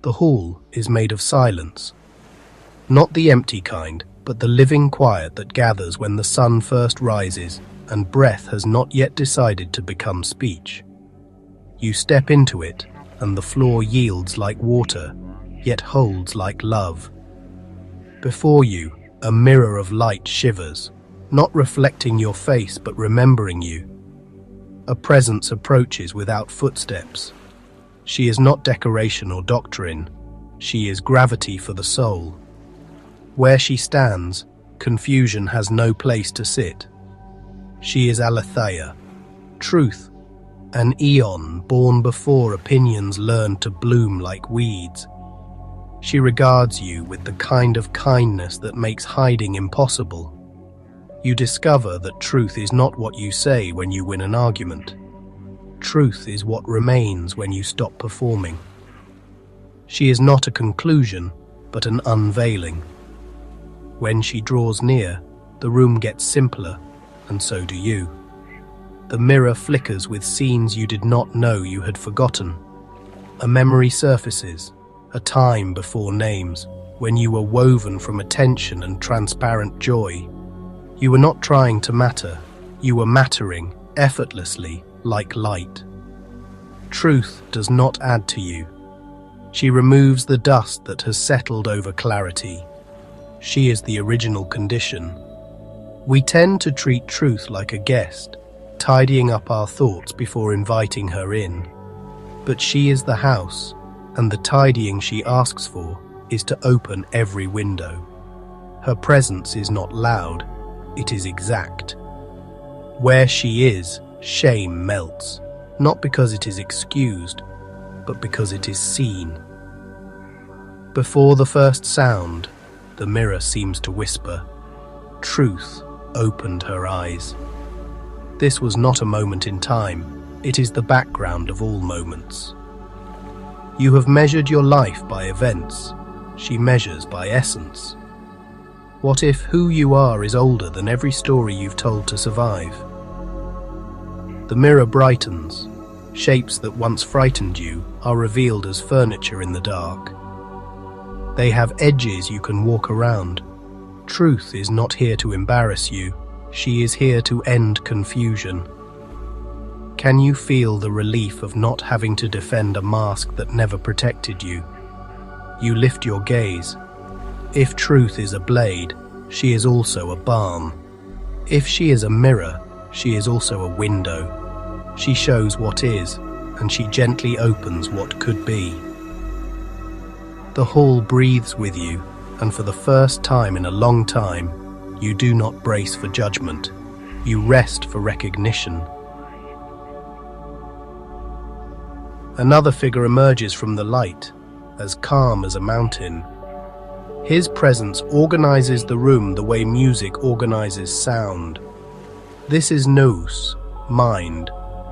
The hall is made of silence. Not the empty kind, but the living quiet that gathers when the sun first rises and breath has not yet decided to become speech. You step into it, and the floor yields like water, yet holds like love. Before you, a mirror of light shivers, not reflecting your face but remembering you. A presence approaches without footsteps. She is not decoration or doctrine. She is gravity for the soul. Where she stands, confusion has no place to sit. She is Aletheia, truth, an Aeon born before opinions learned to bloom like weeds. She regards you with the kind of kindness that makes hiding impossible. You discover that truth is not what you say when you win an argument. Truth is what remains when you stop performing. She is not a conclusion, but an unveiling. When she draws near, the room gets simpler, and so do you. The mirror flickers with scenes you did not know you had forgotten. A memory surfaces, a time before names, when you were woven from attention and transparent joy. You were not trying to matter, you were mattering, effortlessly, like light. Truth does not add to you. She removes the dust that has settled over clarity. She is the original condition. We tend to treat truth like a guest, tidying up our thoughts before inviting her in. But she is the house, and the tidying she asks for is to open every window. Her presence is not loud, it is exact. Where she is, shame melts, not because it is excused, but because it is seen. Before the first sound, the mirror seems to whisper. Truth opened her eyes. This was not a moment in time, it is the background of all moments. You have measured your life by events, she measures by essence. What if who you are is older than every story you've told to survive? The mirror brightens. Shapes that once frightened you are revealed as furniture in the dark. They have edges you can walk around. Truth is not here to embarrass you. She is here to end confusion. Can you feel the relief of not having to defend a mask that never protected you? You lift your gaze. If truth is a blade, she is also a balm. If she is a mirror, she is also a window. She shows what is, and she gently opens what could be. The hall breathes with you, and for the first time in a long time, you do not brace for judgment. You rest for recognition. Another figure emerges from the light, as calm as a mountain. His presence organizes the room the way music organizes sound. This is nous, mind,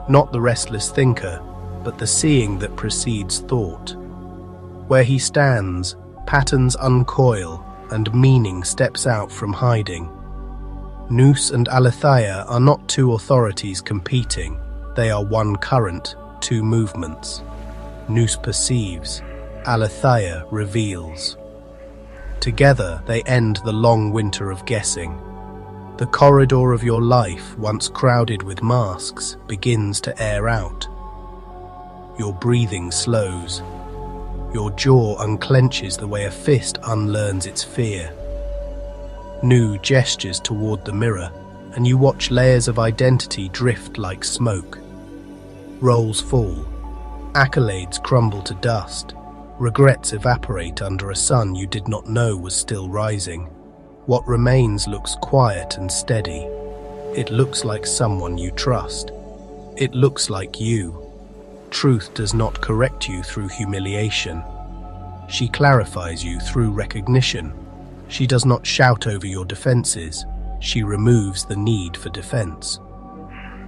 not the restless thinker, but the seeing that precedes thought. Where he stands, patterns uncoil, and meaning steps out from hiding. Nous and Aletheia are not two authorities competing, they are one current, two movements. Nous perceives, Aletheia reveals. Together they end the long winter of guessing. The corridor of your life, once crowded with masks, begins to air out. Your breathing slows. Your jaw unclenches the way a fist unlearns its fear. Nous gestures toward the mirror, and you watch layers of identity drift like smoke. Roles fall. Accolades crumble to dust. Regrets evaporate under a sun you did not know was still rising. What remains looks quiet and steady. It looks like someone you trust. It looks like you. Truth does not correct you through humiliation. She clarifies you through recognition. She does not shout over your defenses. She removes the need for defense.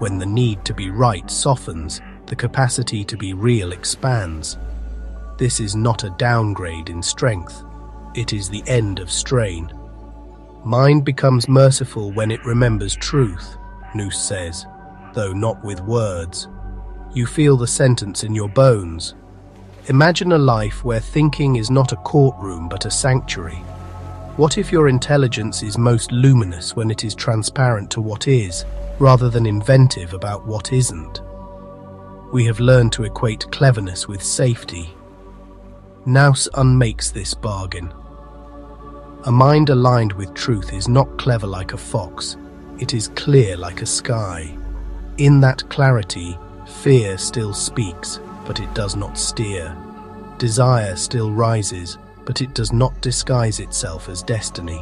When the need to be right softens, the capacity to be real expands. This is not a downgrade in strength. It is the end of strain. Mind becomes merciful when it remembers truth, Nous says, though not with words. You feel the sentence in your bones. Imagine a life where thinking is not a courtroom but a sanctuary. What if your intelligence is most luminous when it is transparent to what is, rather than inventive about what isn't? We have learned to equate cleverness with safety. Nous unmakes this bargain. A mind aligned with truth is not clever like a fox, it is clear like a sky. In that clarity, fear still speaks, but it does not steer. Desire still rises, but it does not disguise itself as destiny.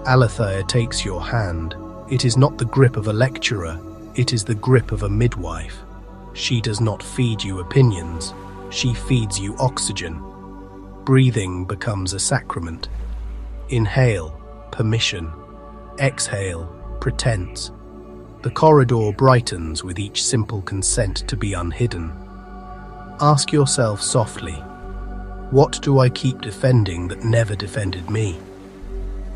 Aletheia takes your hand. It is not the grip of a lecturer, it is the grip of a midwife. She does not feed you opinions, she feeds you oxygen. Breathing becomes a sacrament. Inhale, permission. Exhale, pretense. The corridor brightens with each simple consent to be unhidden. Ask yourself softly, what do I keep defending that never defended me?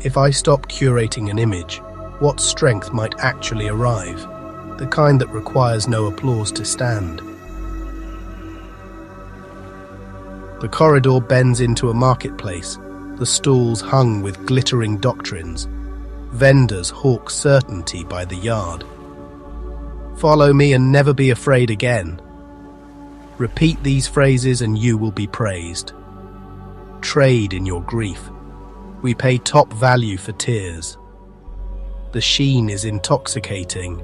If I stop curating an image, what strength might actually arrive? The kind that requires no applause to stand. The corridor bends into a marketplace, the stalls hung with glittering doctrines. Vendors hawk certainty by the yard. Follow me and never be afraid again. Repeat these phrases and you will be praised. Trade in your grief. We pay top value for tears. The sheen is intoxicating.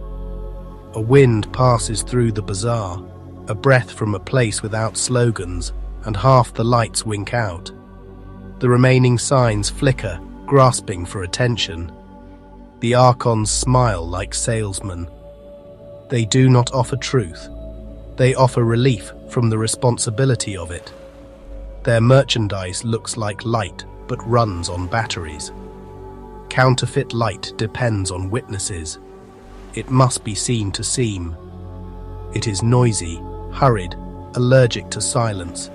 A wind passes through the bazaar, a breath from a place without slogans, and half the lights wink out. The remaining signs flicker, grasping for attention. The archons smile like salesmen. They do not offer truth. They offer relief from the responsibility of it. Their merchandise looks like light, but runs on batteries. Counterfeit light depends on witnesses. It must be seen to seem. It is noisy, hurried, allergic to silence.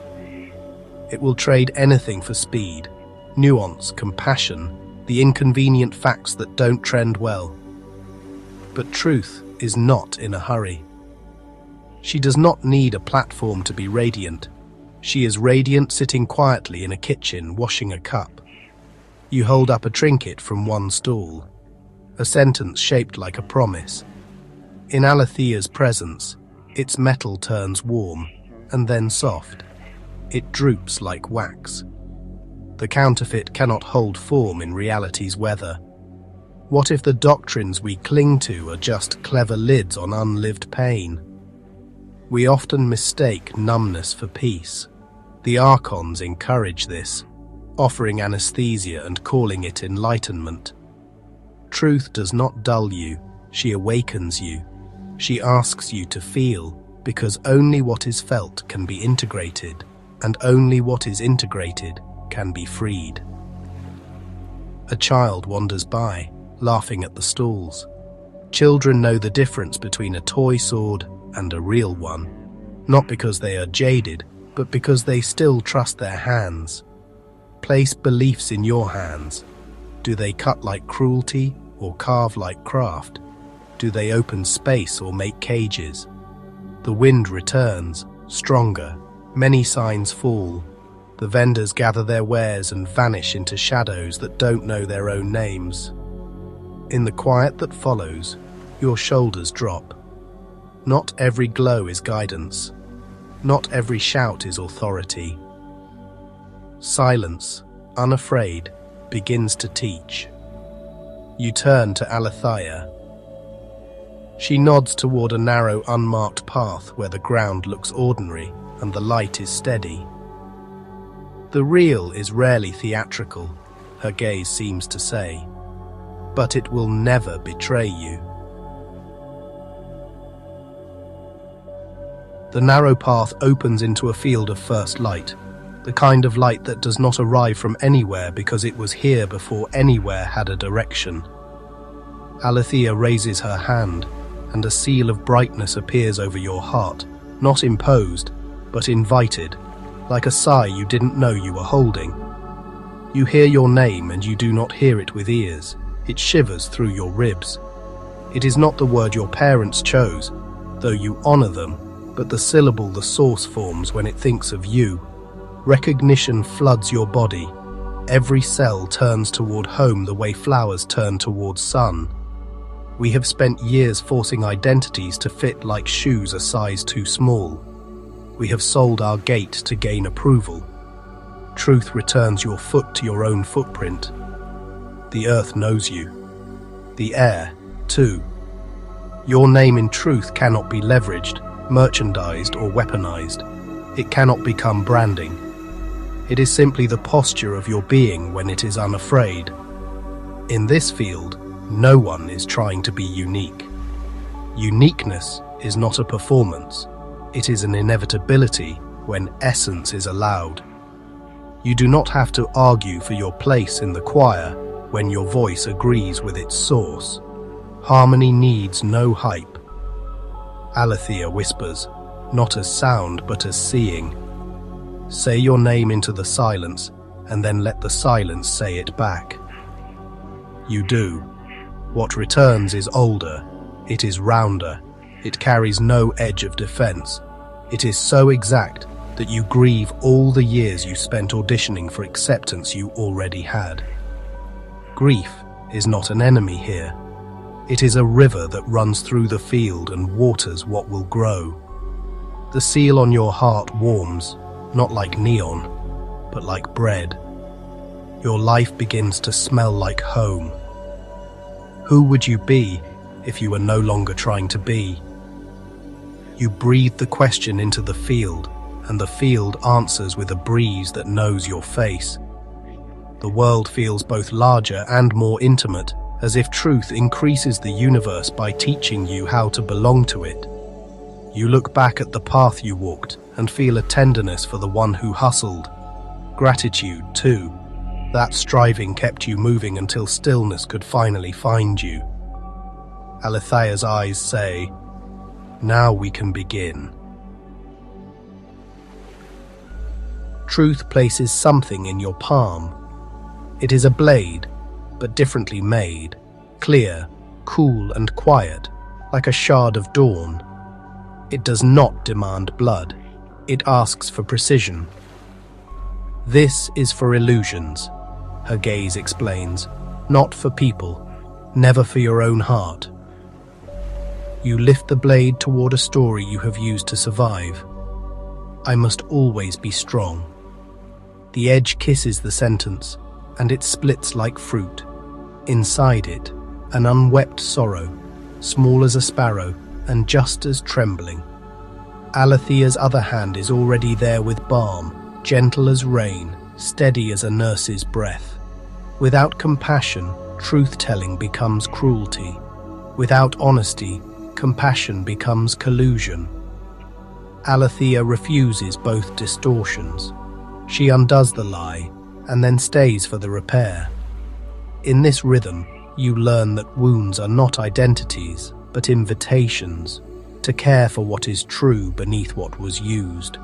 It will trade anything for speed, nuance, compassion, the inconvenient facts that don't trend well. But truth is not in a hurry. She does not need a platform to be radiant. She is radiant sitting quietly in a kitchen washing a cup. You hold up a trinket from one stall, a sentence shaped like a promise. In Aletheia's presence, its metal turns warm and then soft. It droops like wax. The counterfeit cannot hold form in reality's weather. What if the doctrines we cling to are just clever lids on unlived pain? We often mistake numbness for peace. The archons encourage this, offering anesthesia and calling it enlightenment. Truth does not dull you, she awakens you. She asks you to feel, because only what is felt can be integrated, and only what is integrated can be freed. A child wanders by, laughing at the stalls. Children know the difference between a toy sword and a real one, not because they are jaded, but because they still trust their hands. Place beliefs in your hands. Do they cut like cruelty or carve like craft? Do they open space or make cages? The wind returns, stronger. Many signs fall. The vendors gather their wares and vanish into shadows that don't know their own names. In the quiet that follows, your shoulders drop. Not every glow is guidance. Not every shout is authority. Silence, unafraid, begins to teach. You turn to Aletheia. She nods toward a narrow, unmarked path where the ground looks ordinary and the light is steady. The real is rarely theatrical, her gaze seems to say, but it will never betray you. The narrow path opens into a field of first light, the kind of light that does not arrive from anywhere because it was here before anywhere had a direction. Aletheia raises her hand, and a seal of brightness appears over your heart, not imposed, but invited, like a sigh you didn't know you were holding. You hear your name and you do not hear it with ears. It shivers through your ribs. It is not the word your parents chose, though you honor them, but the syllable the source forms when it thinks of you. Recognition floods your body. Every cell turns toward home the way flowers turn towards sun. We have spent years forcing identities to fit like shoes a size too small. We have sold our gait to gain approval. Truth returns your foot to your own footprint. The earth knows you. The air, too. Your name in truth cannot be leveraged, merchandised, or weaponized. It cannot become branding. It is simply the posture of your being when it is unafraid. In this field, no one is trying to be unique. Uniqueness is not a performance. It is an inevitability when essence is allowed. You do not have to argue for your place in the choir when your voice agrees with its source. Harmony needs no hype. Aletheia whispers, not as sound but as seeing. Say your name into the silence, and then let the silence say it back. You do. What returns is older, it is rounder, it carries no edge of defense. It is so exact that you grieve all the years you spent auditioning for acceptance you already had. Grief is not an enemy here. It is a river that runs through the field and waters what will grow. The seal on your heart warms, not like neon, but like bread. Your life begins to smell like home. Who would you be if you were no longer trying to be? You breathe the question into the field, and the field answers with a breeze that knows your face. The world feels both larger and more intimate, as if truth increases the universe by teaching you how to belong to it. You look back at the path you walked and feel a tenderness for the one who hustled. Gratitude, too. That striving kept you moving until stillness could finally find you. Aletheia's eyes say, now we can begin. Truth places something in your palm. It is a blade, but differently made, clear, cool and quiet, like a shard of dawn. It does not demand blood. It asks for precision. This is for illusions, her gaze explains, not for people, never for your own heart. You lift the blade toward a story you have used to survive. I must always be strong. The edge kisses the sentence, and it splits like fruit. Inside it, an unwept sorrow, small as a sparrow, and just as trembling. Aletheia's other hand is already there with balm, gentle as rain, steady as a nurse's breath. Without compassion, truth-telling becomes cruelty. Without honesty, compassion becomes collusion. Aletheia refuses both distortions. She undoes the lie, and then stays for the repair. In this rhythm, you learn that wounds are not identities, but invitations, to care for what is true beneath what was used.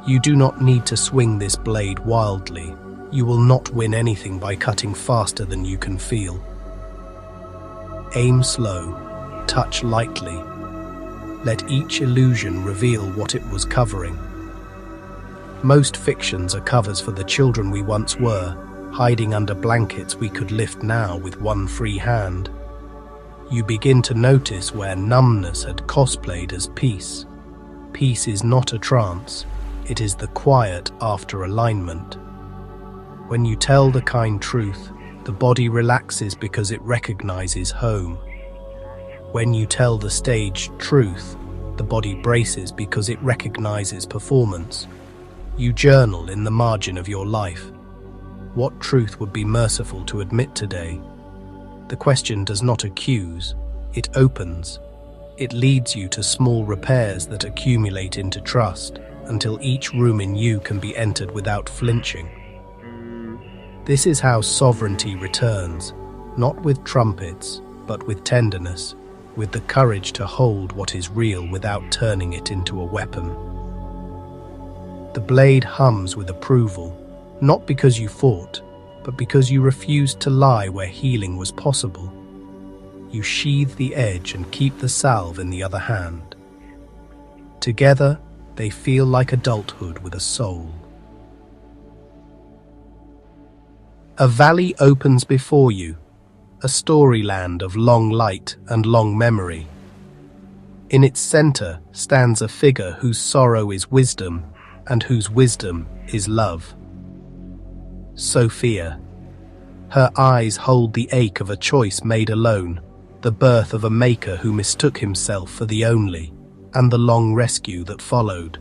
You do not need to swing this blade wildly. You will not win anything by cutting faster than you can feel. Aim slow, touch lightly. Let each illusion reveal what it was covering. Most fictions are covers for the children we once were, hiding under blankets we could lift now with one free hand. You begin to notice where numbness had cosplayed as peace. Peace is not a trance, it is the quiet after alignment. When you tell the kind truth, the body relaxes because it recognizes home. When you tell the staged truth, the body braces because it recognizes performance. You journal in the margin of your life. What truth would be merciful to admit today? The question does not accuse, it opens. It leads you to small repairs that accumulate into trust, until each room in you can be entered without flinching. This is how sovereignty returns, not with trumpets, but with tenderness, with the courage to hold what is real without turning it into a weapon. The blade hums with approval, not because you fought, but because you refused to lie where healing was possible. You sheathe the edge and keep the salve in the other hand. Together, they feel like adulthood with a soul. A valley opens before you, a storyland of long light and long memory. In its center stands a figure whose sorrow is wisdom and whose wisdom is love. Sophia. Her eyes hold the ache of a choice made alone, the birth of a maker who mistook himself for the only, and the long rescue that followed.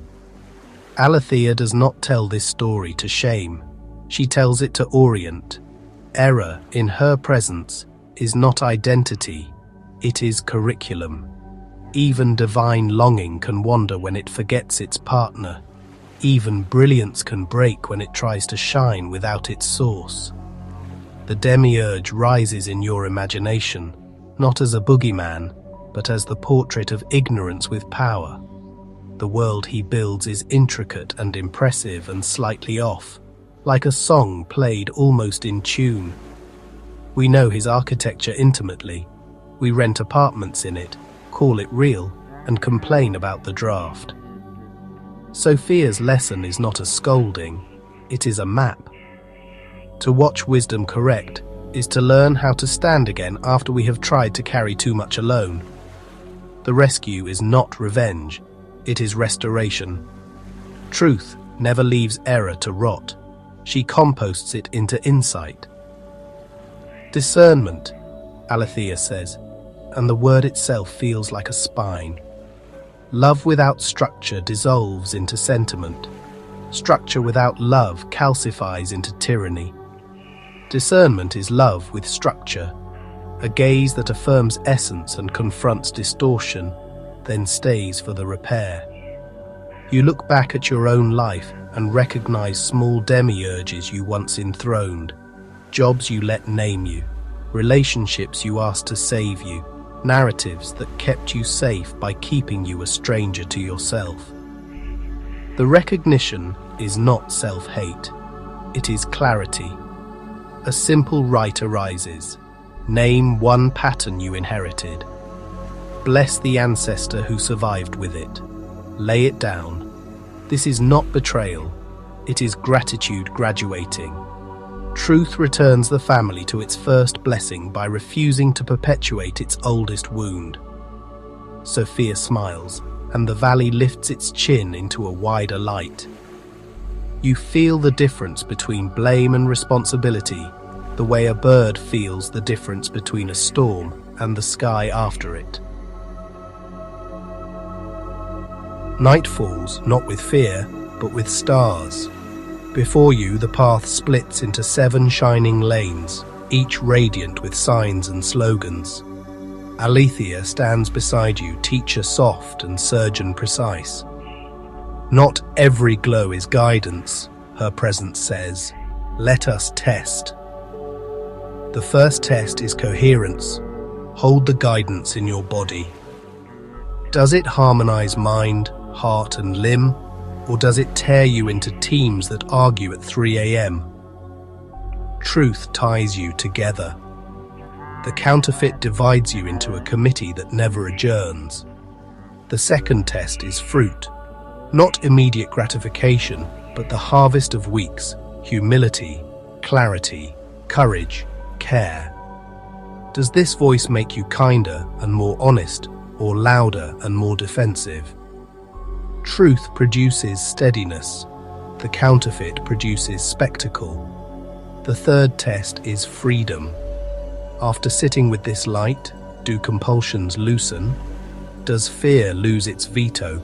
Aletheia does not tell this story to shame. She tells it to orient. Error, in her presence, is not identity, it is curriculum. Even divine longing can wander when it forgets its partner. Even brilliance can break when it tries to shine without its source. The demiurge rises in your imagination, not as a boogeyman, but as the portrait of ignorance with power. The world he builds is intricate and impressive and slightly off, like a song played almost in tune. We know his architecture intimately. We rent apartments in it, call it real, and complain about the draft. Sophia's lesson is not a scolding, it is a map. To watch wisdom correct is to learn how to stand again after we have tried to carry too much alone. The rescue is not revenge, it is restoration. Truth never leaves error to rot. She composts it into insight. Discernment, Aletheia says, and the word itself feels like a spine. Love without structure dissolves into sentiment. Structure without love calcifies into tyranny. Discernment is love with structure, a gaze that affirms essence and confronts distortion, then stays for the repair. You look back at your own life and recognize small demiurges you once enthroned, jobs you let name you, relationships you asked to save you, narratives that kept you safe by keeping you a stranger to yourself. The recognition is not self-hate, it is clarity. A simple right arises. Name one pattern you inherited. Bless the ancestor who survived with it. Lay it down. This is not betrayal, it is gratitude graduating. Truth returns the family to its first blessing by refusing to perpetuate its oldest wound. Sophia smiles, and the valley lifts its chin into a wider light. You feel the difference between blame and responsibility, the way a bird feels the difference between a storm and the sky after it. Night falls, not with fear, but with stars. Before you, the path splits into 7 shining lanes, each radiant with signs and slogans. Aletheia stands beside you, teacher soft and surgeon precise. Not every glow is guidance, her presence says. Let us test. The first test is coherence. Hold the guidance in your body. Does it harmonize mind, heart and limb, or does it tear you into teams that argue at 3 a.m? Truth ties you together. The counterfeit divides you into a committee that never adjourns. The second test is fruit. Not immediate gratification, but the harvest of weeks, humility, clarity, courage, care. Does this voice make you kinder and more honest, or louder and more defensive? Truth produces steadiness. The counterfeit produces spectacle. The third test is freedom. After sitting with this light, do compulsions loosen? Does fear lose its veto?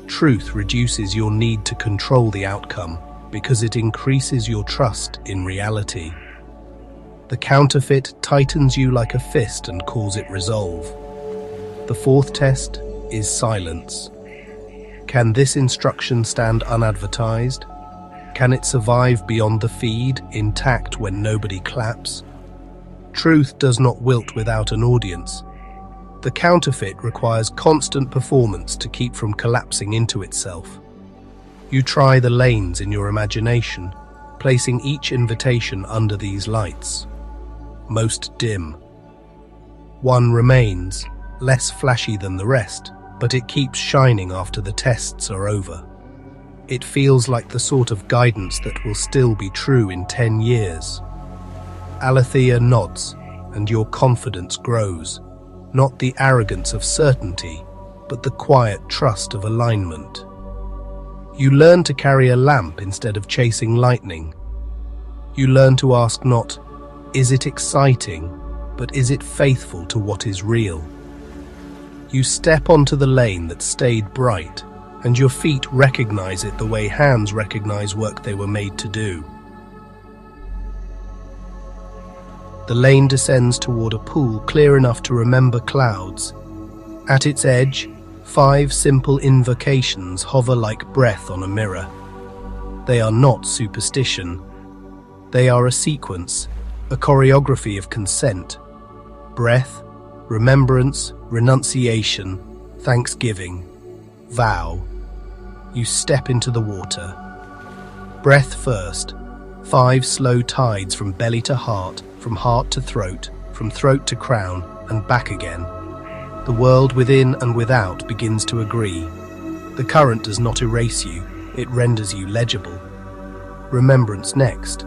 Truth reduces your need to control the outcome because it increases your trust in reality. The counterfeit tightens you like a fist and calls it resolve. The fourth test is silence. Can this instruction stand unadvertised? Can it survive beyond the feed, intact when nobody claps? Truth does not wilt without an audience. The counterfeit requires constant performance to keep from collapsing into itself. You try the lanes in your imagination, placing each invitation under these lights. Most dim. One remains, less flashy than the rest, but it keeps shining after the tests are over. It feels like the sort of guidance that will still be true in 10 years. Aletheia nods, and your confidence grows, not the arrogance of certainty, but the quiet trust of alignment. You learn to carry a lamp instead of chasing lightning. You learn to ask not, is it exciting, but is it faithful to what is real? You step onto the lane that stayed bright, and your feet recognize it the way hands recognize work they were made to do. The lane descends toward a pool clear enough to remember clouds. At its edge, 5 simple invocations hover like breath on a mirror. They are not superstition. They are a sequence, a choreography of consent. Breath, remembrance, renunciation, thanksgiving, vow. You step into the water. Breath first, 5 slow tides from belly to heart, from heart to throat, from throat to crown, and back again. The world within and without begins to agree. The current does not erase you, it renders you legible. Remembrance next,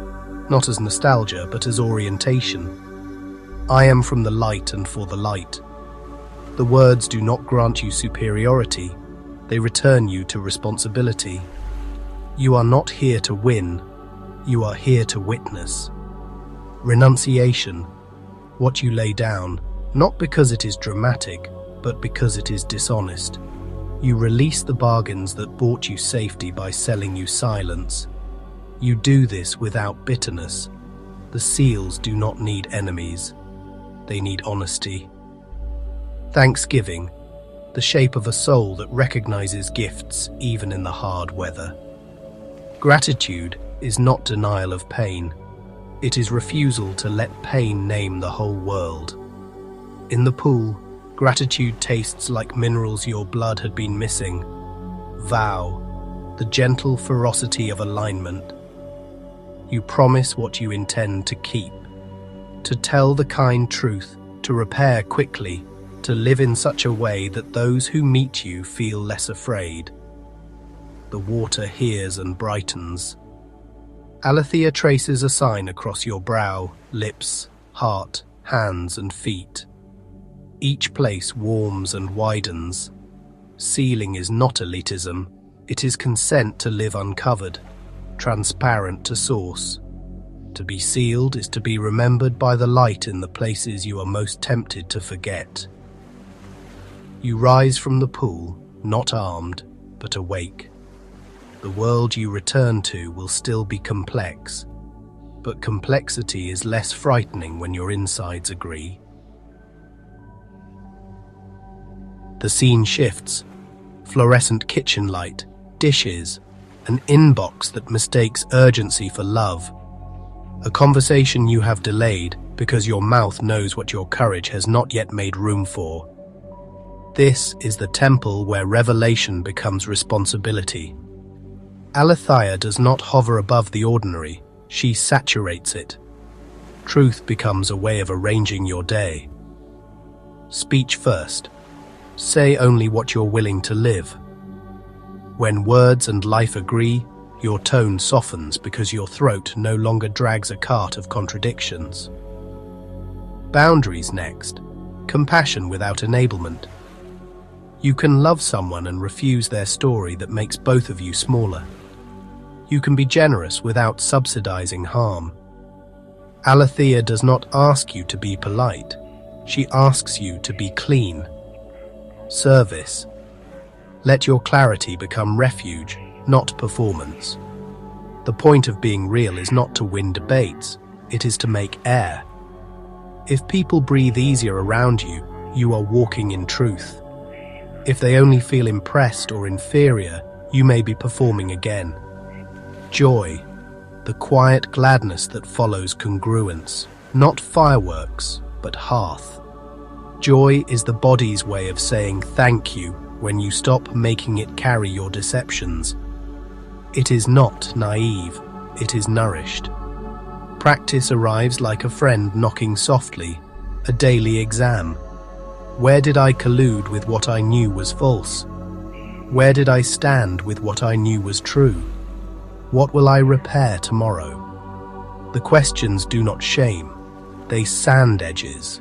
not as nostalgia, but as orientation. I am from the light and for the light. The words do not grant you superiority, they return you to responsibility. You are not here to win, you are here to witness. Renunciation, what you lay down, not because it is dramatic, but because it is dishonest. You release the bargains that bought you safety by selling you silence. You do this without bitterness. The seals do not need enemies. They need honesty. Thanksgiving, the shape of a soul that recognizes gifts even in the hard weather. Gratitude is not denial of pain. It is refusal to let pain name the whole world. In the pool, gratitude tastes like minerals your blood had been missing. Vow, the gentle ferocity of alignment. You promise what you intend to keep, to tell the kind truth, to repair quickly, to live in such a way that those who meet you feel less afraid. The water hears and brightens. Aletheia traces a sign across your brow, lips, heart, hands and feet. Each place warms and widens. Sealing is not elitism, it is consent to live uncovered, transparent to source. To be sealed is to be remembered by the light in the places you are most tempted to forget. You rise from the pool, not armed, but awake. The world you return to will still be complex, but complexity is less frightening when your insides agree. The scene shifts. Fluorescent kitchen light, dishes, an inbox that mistakes urgency for love. A conversation you have delayed because your mouth knows what your courage has not yet made room for. This is the temple where revelation becomes responsibility. Aletheia does not hover above the ordinary, she saturates it. Truth becomes a way of arranging your day. Speech first. Say only what you're willing to live. When words and life agree, your tone softens because your throat no longer drags a cart of contradictions. Boundaries next. Compassion without enablement. You can love someone and refuse their story that makes both of you smaller. You can be generous without subsidizing harm. Aletheia does not ask you to be polite. She asks you to be clean. Service. Let your clarity become refuge, not performance. The point of being real is not to win debates, it is to make air. If people breathe easier around you, you are walking in truth. If they only feel impressed or inferior, you may be performing again. Joy, the quiet gladness that follows congruence, not fireworks, but hearth. Joy is the body's way of saying thank you when you stop making it carry your deceptions. It is not naive, it is nourished. Practice arrives like a friend knocking softly, a daily exam. Where did I collude with what I knew was false? Where did I stand with what I knew was true? What will I repair tomorrow? The questions do not shame, they sand edges.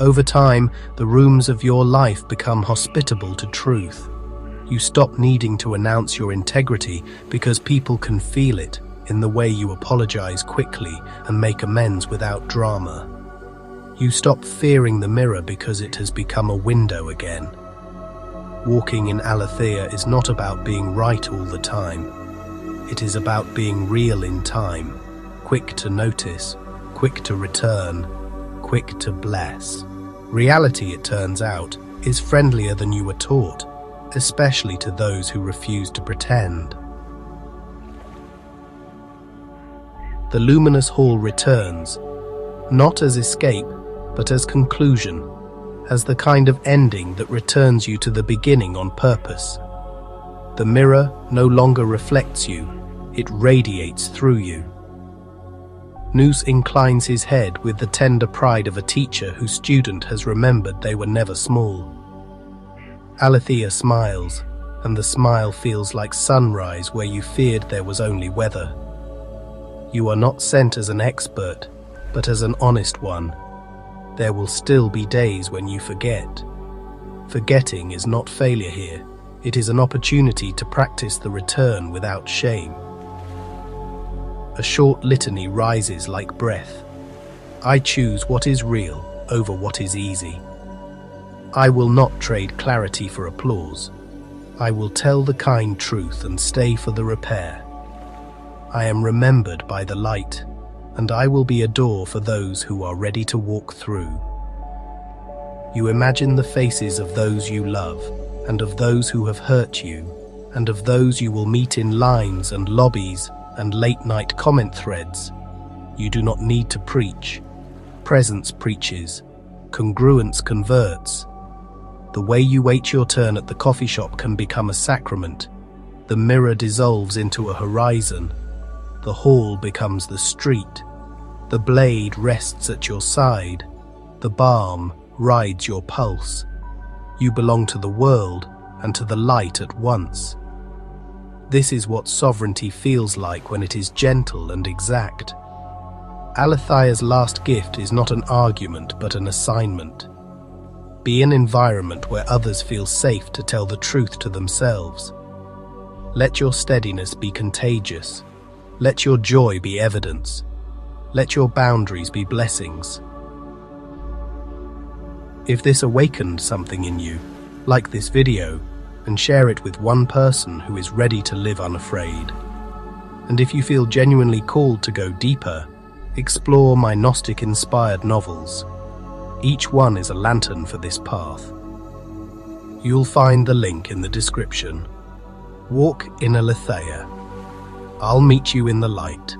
Over time, the rooms of your life become hospitable to truth. You stop needing to announce your integrity because people can feel it in the way you apologize quickly and make amends without drama. You stop fearing the mirror because it has become a window again. Walking in Aletheia is not about being right all the time. It is about being real in time, quick to notice, quick to return, quick to bless. Reality, it turns out, is friendlier than you were taught, especially to those who refuse to pretend. The luminous hall returns, not as escape, but as conclusion, as the kind of ending that returns you to the beginning on purpose. The mirror no longer reflects you, it radiates through you. Nous inclines his head with the tender pride of a teacher whose student has remembered they were never small. Aletheia smiles, and the smile feels like sunrise where you feared there was only weather. You are not sent as an expert, but as an honest one. There will still be days when you forget. Forgetting is not failure here. It is an opportunity to practice the return without shame. A short litany rises like breath. I choose what is real over what is easy. I will not trade clarity for applause. I will tell the kind truth and stay for the repair. I am remembered by the light, and I will be a door for those who are ready to walk through. You imagine the faces of those you love, and of those who have hurt you, and of those you will meet in lines and lobbies and late-night comment threads. You do not need to preach. Presence preaches. Congruence converts. The way you wait your turn at the coffee shop can become a sacrament. The mirror dissolves into a horizon. The hall becomes the street. The blade rests at your side. The balm rides your pulse. You belong to the world and to the light at once. This is what sovereignty feels like when it is gentle and exact. Aletheia's last gift is not an argument but an assignment. Be an environment where others feel safe to tell the truth to themselves. Let your steadiness be contagious. Let your joy be evidence. Let your boundaries be blessings. If this awakened something in you, like this video, and share it with one person who is ready to live unafraid. And if you feel genuinely called to go deeper, explore my Gnostic-inspired novels. Each one is a lantern for this path. You'll find the link in the description. Walk in Aletheia. I'll meet you in the light.